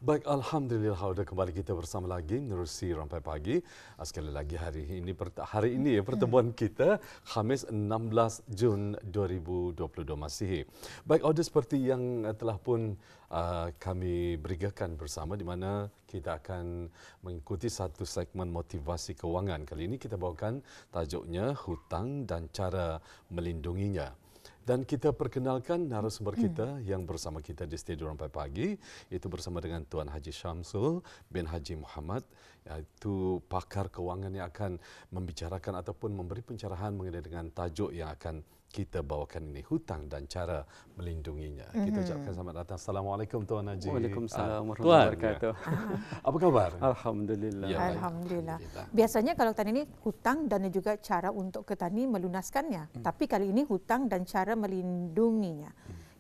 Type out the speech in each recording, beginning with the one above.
Baik, Alhamdulillah sudah kembali kita bersama lagi menerusi Rampai Pagi. Sekali lagi hari ini pertemuan kita Khamis 16 Jun 2022 Masihi. Baik, audio seperti yang telah pun kami berikan bersama di mana kita akan mengikuti satu segmen motivasi kewangan. Kali ini kita bawakan tajuknya hutang dan cara melindunginya. Dan kita perkenalkan narasumber kita yang bersama kita di studio Rampai Pagi, iaitu bersama dengan Tuan Haji Syamsul bin Haji Muhammad, iaitu pakar kewangan yang akan membicarakan ataupun memberi pencerahan mengenai dengan tajuk yang akan kita bawakan ini, hutang dan cara melindunginya. Kita ucapkan selamat datang. Assalamualaikum Tuan Haji. Waalaikumsalam warahmatullahi wabarakatuh. Apa khabar? Alhamdulillah. Ya, Alhamdulillah. Biasanya kalau tadi ini hutang dan juga cara untuk petani melunaskannya. Tapi kali ini hutang dan cara melindunginya.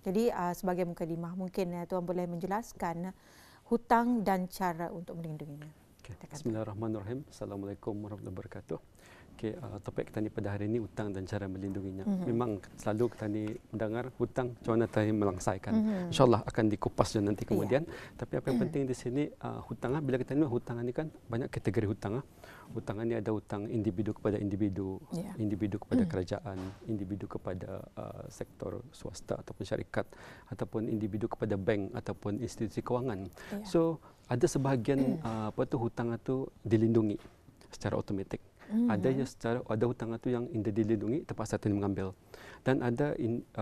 Jadi sebagai mukadimah mungkin Tuan boleh menjelaskan hutang dan cara untuk melindunginya. Okay. Bismillahirrahmanirrahim. Assalamualaikum warahmatullahi wabarakatuh. Okay, topik kita ni pada hari ini hutang dan cara melindunginya. Memang selalu kita ni mendengar hutang macam mana kita melangsaikan. InsyaAllah akan dikupas nanti kemudian. Tapi apa yang penting di sini hutang, bila kita ni hutang ni kan banyak kategori hutang. Hutang ni ada hutang individu kepada individu, individu kepada kerajaan, individu kepada sektor swasta ataupun syarikat, ataupun individu kepada bank ataupun institusi kewangan. So ada sebahagian hutang itu dilindungi secara automatik. Ada hutang itu yang tidak dilindungi, terpaksa tani mengambil. Dan ada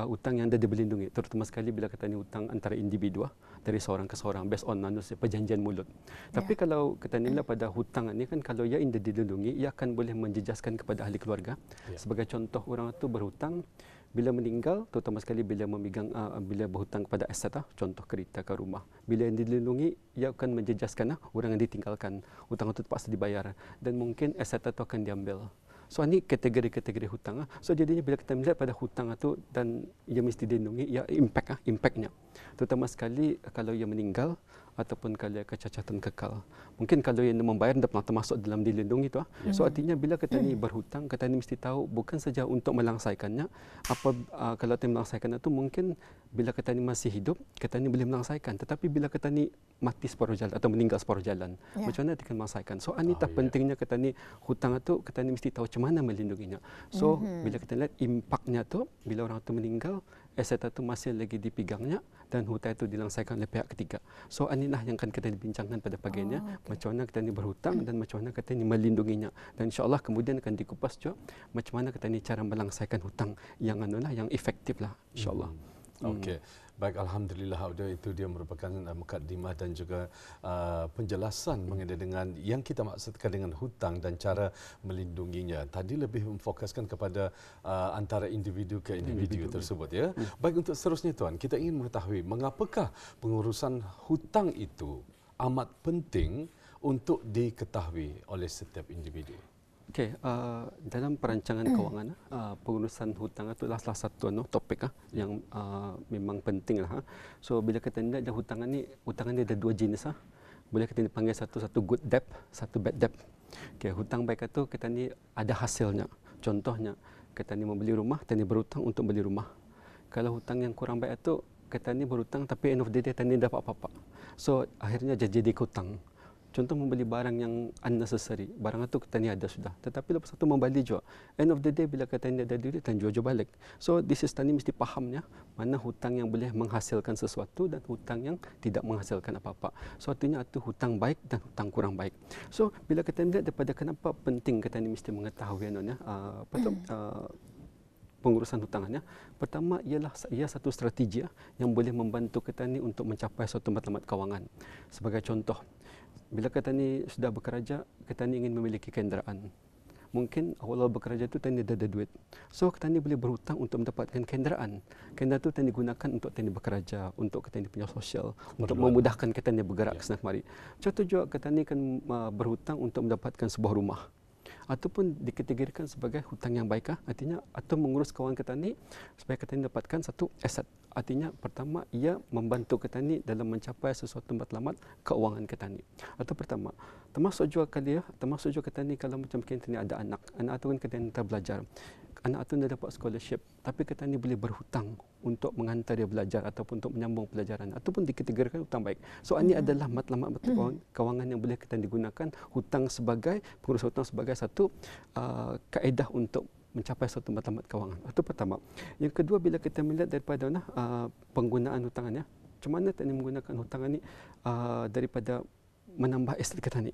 hutang yang tidak dilindungi, terutama sekali bila kita ni hutang antara individu dari seorang ke seorang based on perjanjian mulut. Tapi kalau kita nilai pada hutang ini kan kalau ia tidak dilindungi, ia akan boleh menjejaskan kepada ahli keluarga. Sebagai contoh, orang itu berhutang bila meninggal, terutama sekali bila memegang bila berhutang kepada aset, contoh kereta ke rumah. Bila yang dilindungi, ia akan menjejaskan orang yang ditinggalkan. Hutang itu terpaksa dibayar dan mungkin aset itu akan diambil. So ini kategori-kategori hutang. So jadinya bila kita melihat pada hutang itu dan ia mesti dilindungi, ia impactnya. Terutama sekali kalau ia meninggal ataupun kalau kecacatan kekal. Mungkin kalau yang membayar tidak pernah termasuk dalam dilindungi itu. So artinya bila kita ni berhutang, kita ni mesti tahu bukan saja untuk melangsaikannya. Kalau kita melangsaikan itu mungkin bila kita ni masih hidup, kita ni boleh melangsaikan. Tetapi bila kita ni mati separuh jalan atau meninggal separuh jalan, macam mana kita melangsaikan? So anita pentingnya kita ni hutang itu kita ni mesti tahu macam mana melindunginya. So bila kita lihat impaknya tu, bila orang itu meninggal, aset itu masih lagi dipegangnya dan hutang itu dilangsaikan oleh pihak ketiga. So inilah yang akan kita bincangkan pada pagi ini, macam mana kita ni berhutang dan macam mana kita ni melindunginya. Dan insya-Allah kemudian akan dikupas juga macam mana kita ni cara melangsaikan hutang yang yang efektif lah insya-Allah. Okey. Baik, Alhamdulillah, itu dia merupakan mukadimah dan juga penjelasan mengenai dengan yang kita maksudkan dengan hutang dan cara melindunginya. Tadi lebih memfokuskan kepada antara individu ke individu tersebut, ya. Baik, untuk seterusnya Tuan, kita ingin mengetahui mengapakah pengurusan hutang itu amat penting untuk diketahui oleh setiap individu. Okey, dalam perancangan kewangan, pengurusan hutang itu adalah salah satu topik yang memang penting lah. So bila kita lihat hutang ni ada dua jenis. Boleh kita dipanggil satu good debt, satu bad debt. Okey, hutang baik itu kita ni ada hasilnya. Contohnya, kita ni membeli rumah, kita ni berhutang untuk beli rumah. Kalau hutang yang kurang baik itu, kita ni berhutang tapi end of the day kita ni dapat apa-apa. So akhirnya jadi hutang. Contoh membeli barang yang unnecessary, barang itu kita ni ada sudah. Tetapi lepas itu membeli juga. End of the day bila kita ni ada duit, kita jual balik. So this is tani mesti fahamnya mana hutang yang boleh menghasilkan sesuatu dan hutang yang tidak menghasilkan apa-apa. So artinya itu hutang baik dan hutang kurang baik. So bila kita lihat daripada kenapa penting kita ni mesti mengetahui pengurusan hutangannya. Pertama ialah ia satu strategi yang boleh membantu kita ni untuk mencapai suatu matlamat kewangan. Sebagai contoh, bila kita ni sudah bekerja, kita ni ingin memiliki kenderaan. Mungkin awal bekerja itu kita ni ada duit. So kita ni boleh berhutang untuk mendapatkan kenderaan. Kenderaan itu kita ni gunakan untuk kita ni bekerja, untuk kita ni punya sosial, untuk memudahkan kita ni bergerak ke sana kemari. Contoh juga kita ni akan berhutang untuk mendapatkan sebuah rumah. ataupun dikategorikan sebagai hutang yang baik, artinya atau mengurus kewangan petani supaya petani dapatkan satu aset. Artinya pertama, ia membantu petani dalam mencapai sesuatu matlamat keuangan petani. Atau pertama, termasuk juga petani kalau macam petani ada anak itu kan petani belajar. Anak itu dah dapat scholarship, tapi petani boleh berhutang untuk menghantar dia belajar ataupun untuk menyambung pelajaran ataupun dikategorikan hutang baik. So ini adalah matlamat kewangan yang boleh petani gunakan hutang sebagai pengurus hutang sebagai satu kaedah untuk mencapai suatu matlamat kewangan. Itu pertama. Yang kedua, bila kita melihat daripada penggunaan hutangannya, macam mana petani menggunakan hutang ini daripada menambah aset petani.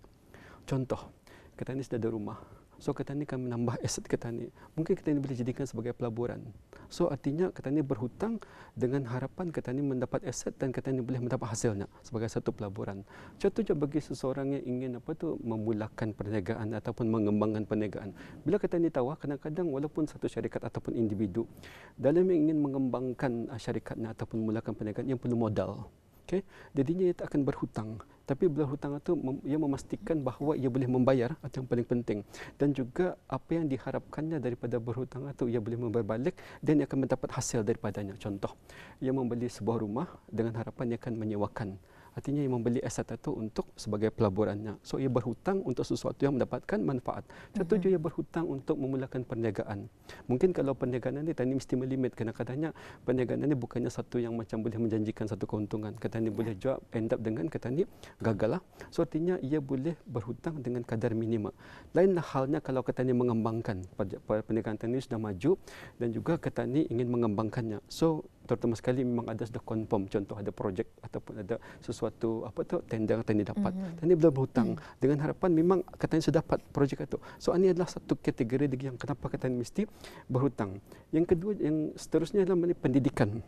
Contoh, petani sudah ada rumah. So petani akan menambah aset petani. Mungkin petani boleh jadikan sebagai pelaburan. So artinya petani berhutang dengan harapan petani mendapat aset dan petani boleh mendapat hasilnya sebagai satu pelaburan. Contohnya bagi seseorang yang ingin memulakan perniagaan ataupun mengembangkan perniagaan. Bila petani tahu, kadang-kadang walaupun satu syarikat ataupun individu dalam yang ingin mengembangkan syarikatnya ataupun memulakan perniagaan, yang perlu modal. Okay? Jadinya ia tak akan berhutang. Tapi berhutang itu ia memastikan bahawa ia boleh membayar, itu yang paling penting. Dan juga apa yang diharapkannya daripada berhutang itu ia boleh membayar balik dan ia akan mendapat hasil daripadanya. Contoh, ia membeli sebuah rumah dengan harapan ia akan menyewakan. Artinya ia membeli aset itu untuk sebagai pelaburannya. So ia berhutang untuk sesuatu yang mendapatkan manfaat. Contoh ia berhutang untuk memulakan perniagaan. Mungkin kalau perniagaan ini petani mesti melimit, kadang-kadangnya perniagaan ini bukannya satu yang macam boleh menjanjikan satu keuntungan. Petani boleh juga end up dengan petani gagal lah. So artinya ia boleh berhutang dengan kadar minima. Lain halnya kalau petani mengembangkan perniagaan petani sudah maju dan juga petani ingin mengembangkannya. So terutama sekali memang ada sudah confirm, contoh ada projek ataupun ada sesuatu tender yang petani dapat. Petani belum berhutang dengan harapan memang petani sudah dapat projek itu. So ini adalah satu kategori yang kenapa petani mesti berhutang. Yang kedua, yang seterusnya adalah pendidikan.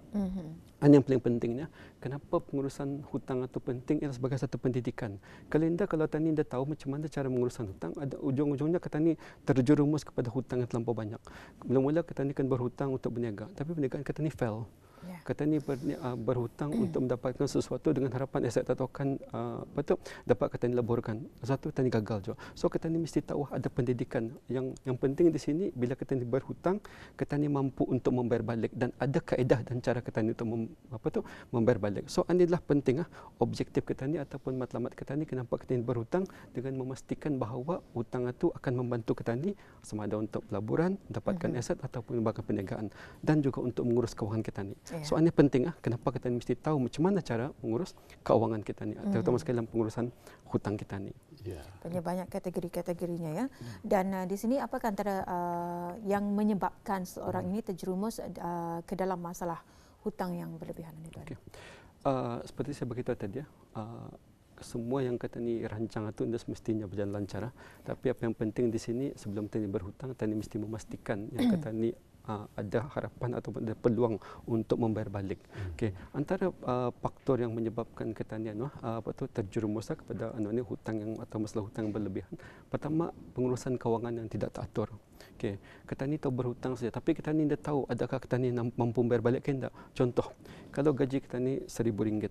Yang paling pentingnya, kenapa pengurusan hutang itu penting ialah sebagai satu pendidikan. Kalau petani dah tahu macam mana cara mengurusan hutang, ada ujung-ujungnya petani terjerumus kepada hutang yang terlampau banyak. Mula-mula petani kan berhutang untuk berniaga, tapi perniagaan petani fail. Petani berhutang untuk mendapatkan sesuatu dengan harapan aset atau akan dapat petani leburkan. Satu petani gagal juga. So petani mesti tahu ada pendidikan. Yang penting di sini bila petani berhutang, petani mampu untuk membayar balik dan ada kaedah dan cara petani untuk membayar balik. So ini adalah penting objektif petani ataupun matlamat petani kenapa petani berhutang dengan memastikan bahawa hutang itu akan membantu petani sama ada untuk pelaburan, mendapatkan aset ataupun membangun perniagaan dan juga untuk mengurus kewangan petani. So ini penting kenapa kita mesti tahu macam mana cara mengurus keuangan kita ni, terutama sekali dalam pengurusan hutang kita ni. Banyak kategori-kategorinya ya. Dan di sini apakah antara yang menyebabkan seorang ini terjerumus ke dalam masalah hutang yang berlebihan itu? Seperti saya beritahu tadi semua yang petani rancang itu semestinya berjalan lancar. Tapi apa yang penting di sini sebelum petani berhutang, petani mesti memastikan yang petani ada harapan ataupun ada peluang untuk membayar balik. Antara faktor yang menyebabkan petanian terjerumus kepada hutang yang atau masalah hutang yang berlebihan. Pertama, pengurusan kewangan yang tidak teratur. Petani tahu berhutang saja, tapi petani tidak tahu adakah petani mampu membayar balik ke tidak. Contoh, kalau gaji petani RM1,000,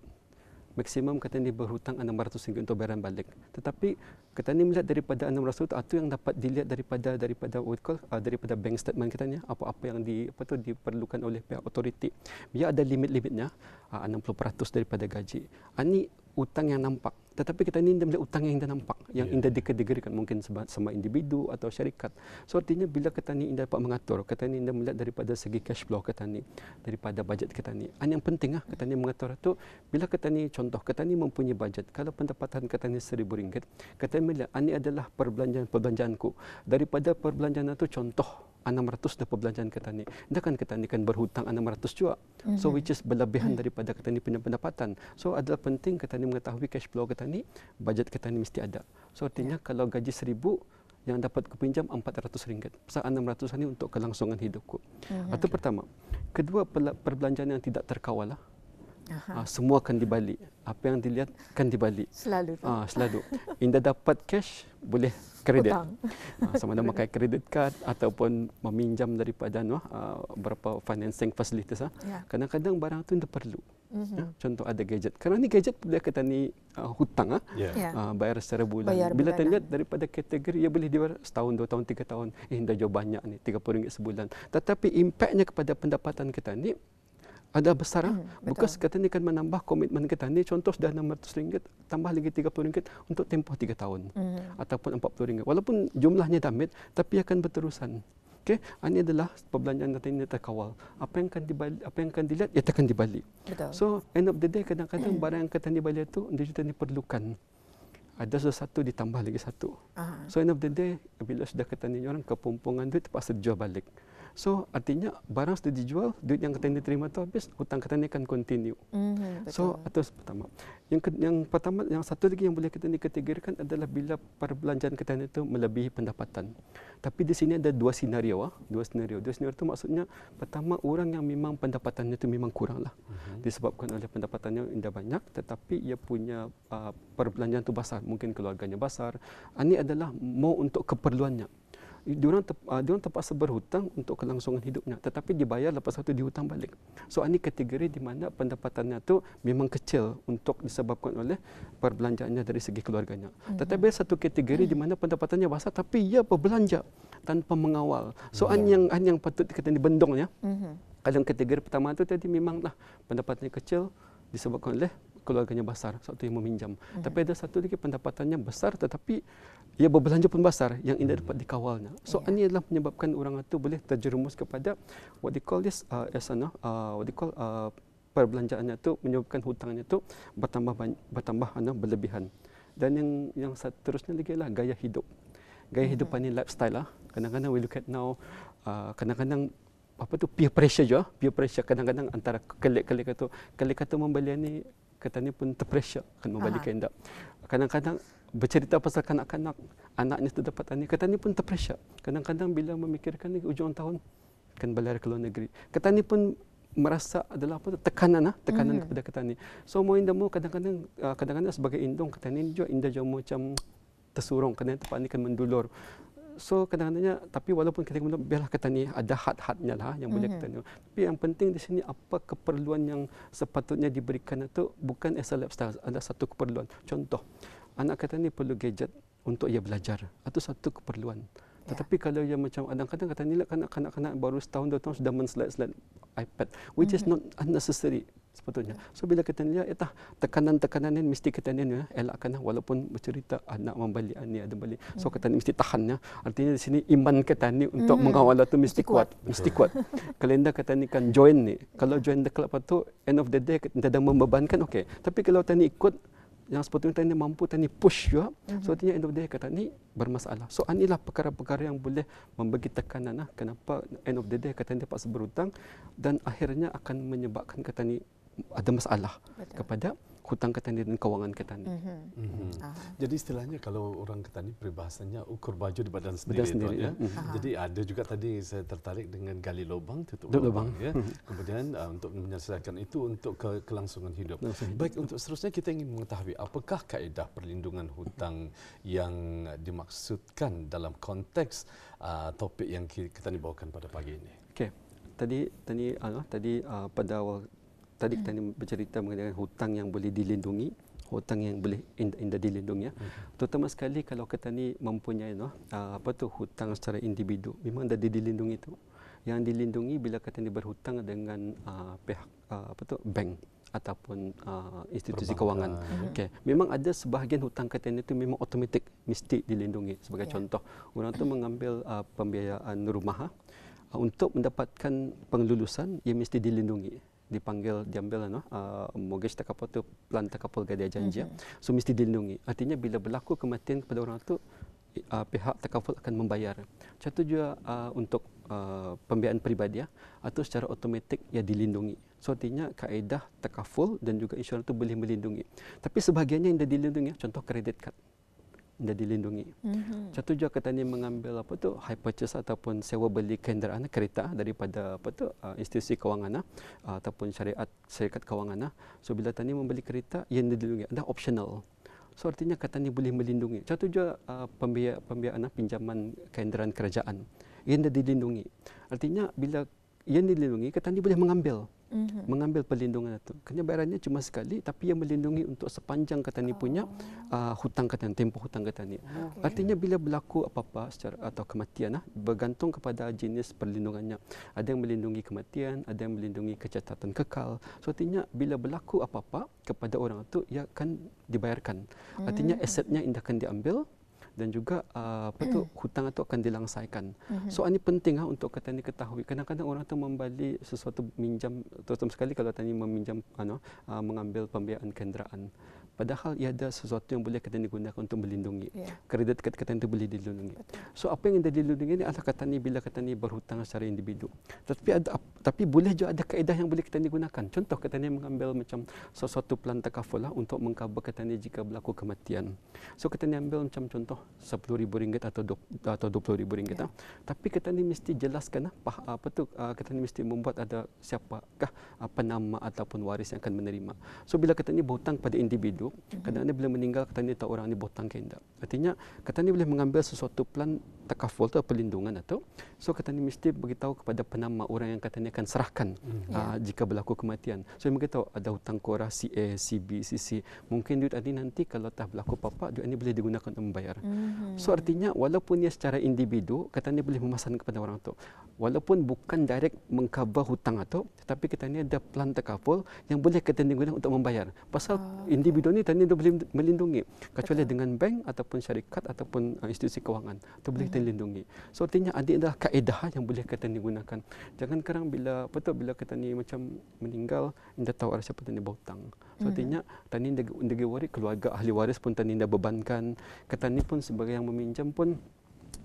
maksimum petani berhutang RM600 untuk bayaran balik. Tetapi petani melihat daripada RM600 itu yang dapat dilihat daripada bank statement petani, apa-apa yang diperlukan oleh pihak otoriti. Dia ada limit-limitnya 60% daripada gaji. Ini hutang yang nampak. Tetapi kita ni melihat hutang yang tidak nampak, yang indah dikategorikan mungkin sama individu atau syarikat. So artinya bila kita ni indah dapat mengatur, kita ni indah melihat daripada segi cash flow kita ni, daripada bajet kita ni. Yang penting kita ni mengatur itu bila kita ni contoh kita ni mempunyai bajet. Kalau pendapatan kita ni RM1,000, kita melihat ini adalah perbelanjaanku. Daripada perbelanjaan itu contoh 600 dapat perbelanjaan petani. Kan petani kan berhutang 600 juga. So which is berlebihan daripada petani punya pendapatan. So adalah penting petani mengetahui cash flow petani, bajet petani mesti ada. So artinya kalau gaji 1,000 yang dapat kepinjam RM400. Pasal 600 ini untuk kelangsungan hidupku. Itu pertama. Kedua, perbelanjaan yang tidak terkawal lah. Semua akan dibalik. Apa yang dilihat kan dibalik. Selalu. Selalu. Indah dapat cash, boleh kredit. Sama ada pakai credit card ataupun meminjam daripada berapa financing facilities. Kadang-kadang barang itu tidak perlu. Contoh ada gadget. Karena ni gadget boleh kata ni hutang bayar secara bulan. Bila kita lihat daripada kategori ia boleh dibayar setahun, 2 tahun, 3 tahun. Dah jauh banyak ni, RM30 sebulan. Tetapi impaknya kepada pendapatan kita ni ada besar. Bukan kata ni kan menambah komitmen kita ni. Contoh sudah RM600 tambah lagi RM30 untuk tempoh 3 tahun ataupun RM40. Walaupun jumlahnya damit tapi akan berterusan. Okey, ini adalah perbelanjaan nanti ini terkawal. Apa yang akan dilihat ia akan dibalik. Betul. So end of the day kadang-kadang barang yang akan dibalik itu kita diperlukan. Ada sesuatu ditambah lagi satu. So end of the day bila sudah kata ni orang kepumpungan duit terpaksa dijual balik. So artinya barang sudah dijual, duit yang kita terima tu habis, hutang kita ni akan continue. So itu pertama. Yang satu lagi yang boleh kita kategorikan adalah bila perbelanjaan kita itu melebihi pendapatan. Tapi di sini ada dua senario. Dua senario itu maksudnya pertama orang yang memang pendapatannya itu memang kurang lah. Disebabkan oleh pendapatannya tidak banyak tetapi ia punya perbelanjaan itu besar. Mungkin keluarganya besar. Ini adalah mau untuk keperluannya. Diorang terpaksa berhutang untuk kelangsungan hidupnya tetapi dibayar lepas itu dihutang balik. So ini kategori di mana pendapatannya tu memang kecil untuk disebabkan oleh perbelanjaannya dari segi keluarganya. Tetapi satu kategori di mana pendapatannya besar tapi ia berbelanja tanpa mengawal. So yang patut kita dibendung ya. Kalau kategori pertama tu tadi memanglah pendapatannya kecil disebabkan oleh keluarganya besar, satu yang meminjam. Tapi ada satu lagi pendapatannya besar tetapi ia berbelanja pun besar yang tidak dapat dikawalnya. So ini adalah menyebabkan orang itu boleh terjerumus kepada what they call this perbelanjaannya itu menyebabkan hutangnya itu bertambah berlebihan. Dan yang seterusnya lagi adalah gaya hidup. Gaya hidup ini lifestyle lah. Kadang-kadang we look at now kadang-kadang peer pressure je. Peer pressure kadang-kadang antara kelik-kelik itu membeli ni kata ni pun terpressure akan membalikan hendak. Kadang-kadang bercerita pasal kanak-kanak, anaknya tu dapat ni, kata ni pun terpressure. Kadang-kadang bila memikirkan ni ujung tahun akan berlari ke luar negeri. Kata ni pun merasa adalah tekanan kepada kata ni. So mau indah mau kadang-kadang sebagai indung kata ni juga indah jauh macam tersurung kerana tempat ni kan mendulur. So kadang-kadangnya tapi walaupun kita biarlah kata ni ada had-hadnya lah yang boleh kita ni. Tapi yang penting di sini apa keperluan yang sepatutnya diberikan itu bukan as a lifestyle, ada satu keperluan. Contoh, anak kata ni perlu gadget untuk ia belajar. Itu satu keperluan. Tetapi kalau ia macam kadang-kadang kata ni lah kanak-kanak baru setahun 2 tahun sudah men-slide iPad which is not unnecessary sepatutnya. So bila kita lihat tekanan-tekanan ni mesti kita ni elakkan walaupun bercerita anak membalik ni ada balik. So kita ni mesti tahannya. Artinya di sini iman kita ni untuk mengawal itu mesti kuat. Kalenda kata ni kan join ni. Kalau join the club tu end of the day kita dah membebankan okey. Tapi kalau kita ni ikut yang sepatutnya kita ni mampu kita ni push juga. So artinya end of the day kata ni bermasalah. So inilah perkara-perkara yang boleh membagi tekanan kenapa end of the day kata ni terpaksa berhutang dan akhirnya akan menyebabkan kata ni ada masalah kepada hutang kita ni dan kewangan kita ni. Jadi istilahnya kalau orang kita ni peribahasanya ukur baju di badan sendiri. Ya. Jadi ada juga tadi saya tertarik dengan gali lubang tutup lubang. Ya. Kemudian untuk menyelesaikan itu untuk kelangsungan hidup. Baik, untuk seterusnya kita ingin mengetahui apakah kaedah perlindungan hutang yang dimaksudkan dalam konteks topik yang kita ni bawakan pada pagi ini. Okey. Tadi pada awal tadi kita bercerita mengenai hutang yang boleh dilindungi, hutang yang boleh indah dilindungi. Terutama sekali kalau kita ni mempunyai hutang secara individu, memang dah dilindungi tu. Yang dilindungi bila kita ni berhutang dengan pihak bank ataupun institusi kewangan. Okey, memang ada sebahagian hutang kita ni tu memang automatik mesti dilindungi. Sebagai contoh, orang tu mengambil pembiayaan rumah untuk mendapatkan pengelulusan, ia mesti dilindungi. Diambil mortgage takaful tu plan takaful gadai janji. So mesti dilindungi. Artinya bila berlaku kematian kepada orang tu pihak takaful akan membayar. Contoh juga untuk pembiayaan peribadi atau secara automatik ia dilindungi. So artinya kaedah takaful dan juga insurans itu boleh melindungi. Tapi sebahagiannya yang dah dilindungi, contoh kredit kad dah dilindungi. Contoh juga kita ni mengambil high purchase ataupun sewa beli kenderaan kereta daripada institusi kewangan ataupun syarikat kewangan. So bila tani membeli kereta yang dilindungi ada optional. So artinya kata ni boleh melindungi. Contoh juga pembiayaan pinjaman kenderaan kerajaan yang dah dilindungi. Artinya bila yang dilindungi kata ni boleh mengambil mengambil perlindungan itu. Kerana bayarannya cuma sekali, tapi ia melindungi untuk sepanjang Ketani punya hutang Ketani, tempoh hutang Ketani. Artinya bila berlaku apa-apa secara atau kematian, bergantung kepada jenis perlindungannya. Ada yang melindungi kematian, ada yang melindungi kecacatan kekal. So artinya bila berlaku apa-apa kepada orang itu, ia akan dibayarkan. Artinya asetnya akan diambil dan juga hutang itu akan dilangsaikan. So ini penting untuk Ketani ketahui. Kadang-kadang orang tu membalik sesuatu minjam, terutama sekali kalau Ketani meminjam mengambil pembiayaan kenderaan. Padahal ia ada sesuatu yang boleh Ketani gunakan untuk melindungi. Kredit Ketani itu boleh dilindungi. So apa yang dilindungi ini adalah Ketani bila Ketani berhutang secara individu. Tapi boleh juga ada kaedah yang boleh Ketani gunakan. Contoh Ketani mengambil macam sesuatu plan takaful untuk mengcover Ketani jika berlaku kematian. So Ketani ambil macam contoh RM10,000 atau RM20,000. Tapi Ketani mesti jelaskan Ketani mesti membuat ada siapakah penama ataupun waris yang akan menerima. So bila Ketani berhutang pada individu, kadang-kadang bila meninggal Ketani tahu orang ini berhutang ke tidak. Artinya Ketani boleh mengambil sesuatu plan takaful atau perlindungan atau so Ketani mesti beritahu kepada penama orang yang Ketani akan serahkan jika berlaku kematian. So mereka tahu ada hutang korah CA, CB, CC. Mungkin duit ini nanti kalau tak berlaku apa-apa, duit ini boleh digunakan untuk membayar. So artinya walaupun ia secara individu, Ketani boleh memesan kepada orang tu. Walaupun bukan direct mengcover hutang atau, tetapi Ketani ada plan takaful yang boleh Ketani gunakan untuk membayar. Pasal individu ni Ketani boleh melindungi kecuali dengan bank ataupun syarikat ataupun institusi kewangan. Itu boleh Ketani lindungi. So artinya adalah kaedah yang boleh Ketani gunakan. Jangan sekarang bila Ketani macam meninggal, anda tahu ada siapa Ketani berhutang. So artinya Ketani ndagi worry, keluarga ahli waris pun Ketani dah bebankan. Ketani pun sebagai yang meminjam pun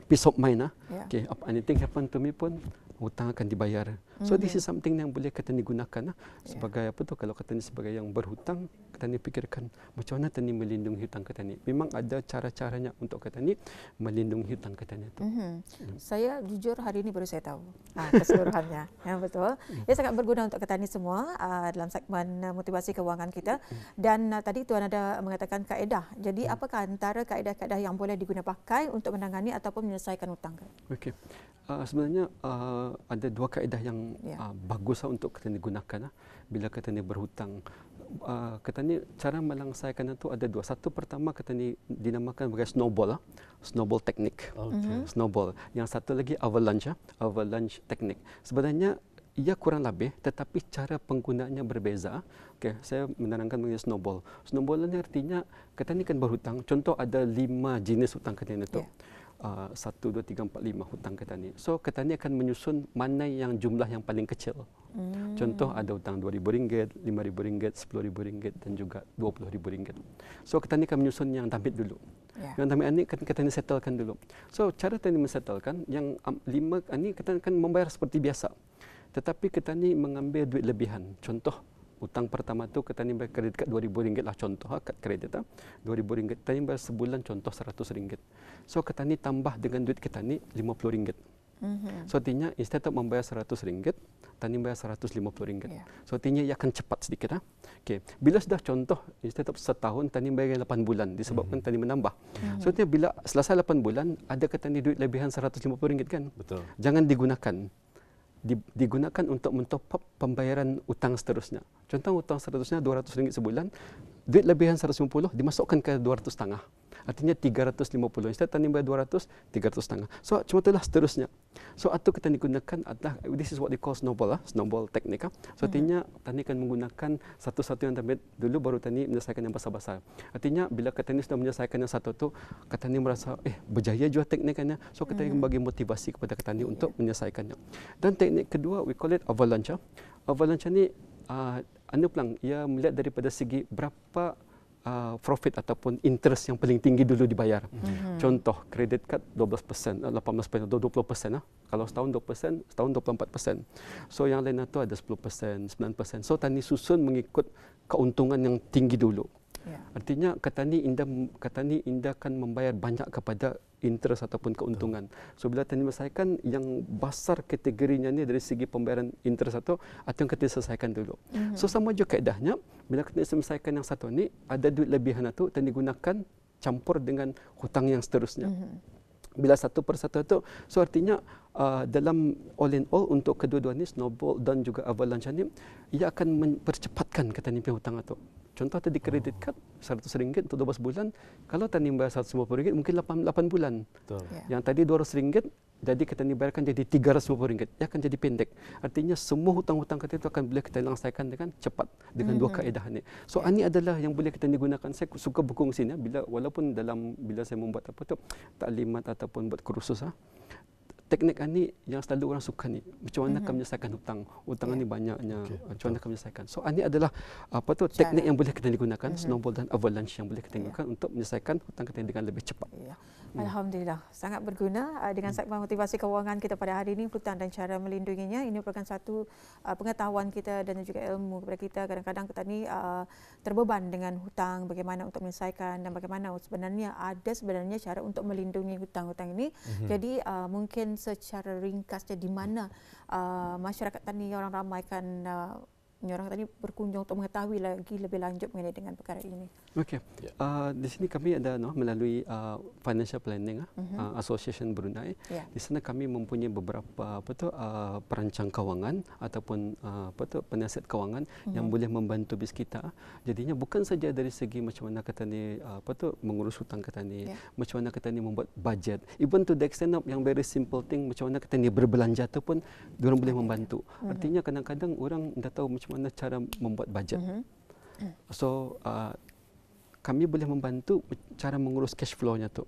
peace of mind Okay, anything happen to me pun hutang akan dibayar. So this is something yang boleh Ketani gunakan sebagai kalau Ketani sebagai yang berhutang, Ketani fikirkan macam mana Ketani melindungi hutang Ketani. Memang ada cara-caranya untuk Ketani melindungi hutang Ketani itu. Saya jujur hari ini baru saya tahu keseluruhannya. Ya, betul. Ia sangat berguna untuk Ketani semua dalam segmen motivasi kewangan kita. Dan tadi Tuan ada mengatakan kaedah. Jadi apakah antara kaedah-kaedah yang boleh digunakan pakai untuk menangani ataupun menyelesaikan hutang? Okey. Sebenarnya ada dua kaedah yang bagus untuk Ketani gunakan bila Ketani berhutang. Ketani cara melangsaikan itu ada dua. Satu pertama Ketani dinamakan sebagai snowball teknik. Snowball. Yang satu lagi avalanche teknik. Sebenarnya ia kurang lebih, tetapi cara penggunaannya berbeza. Okay, saya menerangkan mengenai snowball. Snowball ini artinya Ketani kan berhutang. Contoh ada 5 jenis hutang Ketani itu. 1, 2, 3, 4, 5 hutang Ketani. So Ketani akan menyusun mana yang jumlah yang paling kecil. Contoh ada hutang RM2,000, RM5,000, RM10,000 dan juga RM20,000. So Ketani akan menyusun yang damit dulu. Yang damit ini Ketani settlekan dulu. So cara Ketani mensettlekan yang 5 ini Ketani akan membayar seperti biasa. Tetapi Ketani mengambil duit lebihan. Contoh hutang pertama tu Ketani bayar kredit RM2,000 lah contoh kad kredit RM2,000. Ketani bayar sebulan contoh RM100. So Ketani tambah dengan duit Ketani RM50. So artinya instead of membayar RM100, Ketani bayar RM150. So artinya ia akan cepat sedikit. Okay. Bila sudah contoh instead of setahun Ketani bayar 8 bulan disebabkan Ketani menambah. So artinya bila selesai 8 bulan ada Ketani duit lebihan RM150 kan? Betul. Jangan digunakan untuk mentop up pembayaran utang seterusnya. Contoh utang seterusnya RM200 sebulan, duit lebihan RM150 dimasukkan ke RM200.5. Artinya RM350. Instead Ketani bayar RM200, RM300.5. So cuma itulah seterusnya. So atau Ketani gunakan adalah this is what they call snowball teknik. So artinya Ketani akan menggunakan satu-satu yang terbaik dulu baru Ketani menyelesaikan yang besar-besar. Artinya bila Ketani sudah menyelesaikan yang satu tu, Ketani merasa berjaya juga teknikannya. So Ketani membagi motivasi kepada Ketani untuk menyelesaikannya. Dan teknik kedua we call it avalanche. Avalanche ni ia melihat daripada segi berapa profit ataupun interest yang paling tinggi dulu dibayar. Contoh kredit kad 12%, 18%, 20%. Kalau setahun 2%, setahun 24%. So yang lain itu ada 10%, 9%. So Ketani susun mengikut keuntungan yang tinggi dulu. Artinya Ketani indah akan membayar banyak kepada interest ataupun keuntungan. So bila Ketani menyelesaikan yang besar kategorinya ni dari segi pembayaran interest atau yang Ketani selesaikan dulu. So sama juga kaedahnya bila Ketani selesaikan yang satu ni ada duit lebihan itu Ketani gunakan campur dengan hutang yang seterusnya. Bila satu persatu itu, so artinya dalam all in all untuk kedua-dua ni, snowball dan juga avalanche ni, ia akan mempercepatkan kata ni hutang itu. Contoh tadi kredit kad RM100 untuk 12 bulan, kalau tadi bayar RM150 mungkin 8 bulan. Betul. Yang tadi RM200, jadi kita ni bayarkan jadi RM350. Ia akan jadi pendek. Artinya semua hutang-hutang kita itu akan boleh kita langsaikan dengan cepat dengan dua kaedah ni. So ini adalah yang boleh kita gunakan. Saya suka berkongsi ni walaupun bila saya membuat taklimat ataupun buat kursus teknik ini yang selalu orang suka ni, macam mana kami menyelesaikan hutang. Hutang ni banyaknya, macam mana kami menyelesaikan. So ini adalah teknik yang boleh kita gunakan, snowball dan avalanche yang boleh kita gunakan untuk menyelesaikan hutang kita dengan lebih cepat. Alhamdulillah, sangat berguna dengan segmen motivasi kewangan kita pada hari ini, hutang dan cara melindunginya. Ini merupakan satu pengetahuan kita dan juga ilmu kepada kita. Kadang-kadang kita ni terbeban dengan hutang, bagaimana untuk menyelesaikan dan bagaimana sebenarnya cara untuk melindungi hutang-hutang ini. Jadi mungkin secara ringkasnya di mana masyarakat tani orang ramai kan orang tadi berkunjung untuk mengetahui lagi lebih lanjut mengenai dengan perkara ini. Okey. Di sini kami ada melalui Financial Planning Association Brunei. Di sana kami mempunyai beberapa perancang kewangan ataupun penasihat kewangan yang boleh membantu bis kita. Jadinya bukan saja dari segi macam mana kata ni mengurus hutang kata ni, macam mana kata ni membuat budget. Even to the extent of yang very simple thing macam mana kata ni berbelanja tu pun diorang boleh membantu. Artinya kadang-kadang orang dah tahu macam mana cara membuat budget. So kami boleh membantu cara mengurus cash flow-nya tu.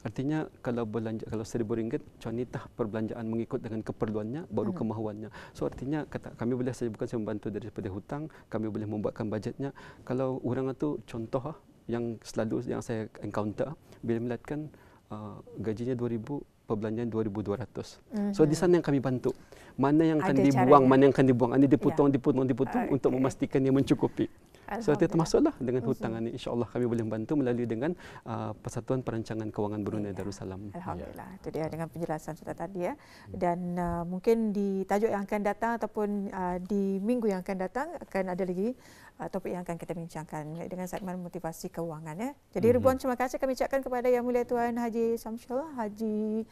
Artinya kalau belanja kalau RM1,000, contoh perbelanjaan mengikut dengan keperluannya baru kemahuannya. So artinya kami boleh saja bukan saya membantu daripada hutang, kami boleh membuatkan budgetnya. Kalau orang itu contoh yang selalu yang saya encounter bila melihatkan gajinya 2,000, perbelanjaan 2,200. So di sana yang kami bantu. Mana yang akan dibuang, mana yang akan dibuang. Ini dipotong untuk memastikan dia mencukupi. So itu termasuklah dengan hutang ini. InsyaAllah kami boleh membantu melalui dengan Persatuan Perancangan Kewangan Brunei Darussalam. Alhamdulillah. Itu dia dengan penjelasan Ustaz tadi ya. Dan mungkin di tajuk yang akan datang ataupun di minggu yang akan datang akan ada lagi topik yang akan kita bincangkan dengan segmen motivasi kewangan ya. Jadi ribuan terima kasih kami ucapkan kepada Yang Mulia Tuan Haji Samsyul, Haji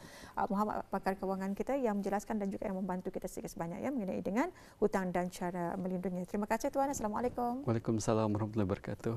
Muhammad pakar kewangan kita yang menjelaskan dan juga yang membantu kita sedikit sebanyak ya mengenai dengan hutang dan cara melindunginya. Terima kasih Tuan. Assalamualaikum. Waalaikumsalam warahmatullahi wabarakatuh.